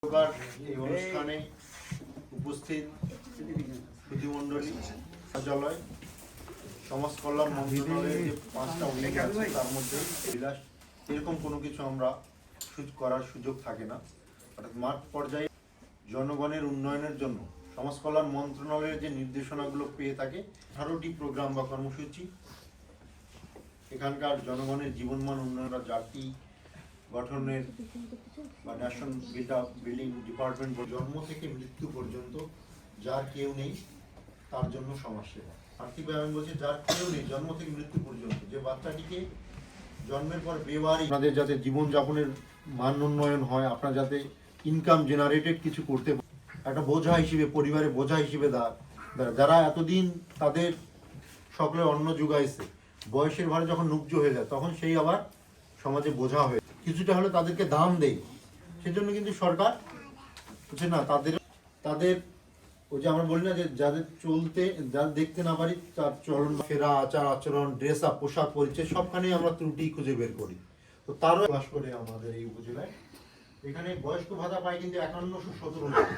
এই অনুষ্ঠানে উপস্থিত সুধীমণ্ডলী কার্যালয় সমাজ কল্যাণ মন্ত্রণালয়ের যে 5টা উল্লেখ আছে তার মধ্যে বিলাস এরকম কোনো কিছু আমরা করার সুযোগ থাকে না। অর্থাৎ মাঠ পর্যায়ে জনগণের উন্নয়নের জন্য সমাজ কল্যাণ মন্ত্রণালয়ের যে নির্দেশনাগুলো পেয়ে থাকে 18টি প্রোগ্রাম বা কর্মসূচি এখানকার জনগণের জীবনমান উন্নয়ন জাতি গঠনের বা ন্যাশনাল বিল্ডিং ডিপার্টমেন্ট জন্ম থেকে মৃত্যু পর্যন্ত যার কেউ নেই তার জন্য সমাজসেবা। আর্থিকভাবে আমি বলছি যার কেউ নেই জন্ম থেকে মৃত্যু পর্যন্ত, যে বাচ্চাটিকে জন্মের পর বেবারি আপনাদের যাতে জীবনযাপনের মান উন্নয়ন হয়, আপনার যাতে ইনকাম জেনারেটেড কিছু করতে একটা বোঝা হিসেবে পরিবারে বোঝা হিসেবে যারা এতদিন তাদের সকলে অন্ন যোগাইছে বয়সের ভারে যখন নুব্জ হয়ে যায় তখন সেই আবার সমাজে বোঝা হয়ে কিছুটা হলে তাদেরকে দাম দেয়। সেজন্য কিন্তু সরকার বুঝছে না তাদের ওই যে আমরা বলি না যে যাদের চলতে যাদের দেখতে না পারি তার চলন ফেরা আচার আচরণ ড্রেস আপ পোশাক পরিচয় সবখানেই আমরা ত্রুটি খুঁজে বের করি। তো তারও বাস করে আমাদের এই উপজেলায় এখানে বয়স্ক ভাতা পায় কিন্তু 5117 টাকা।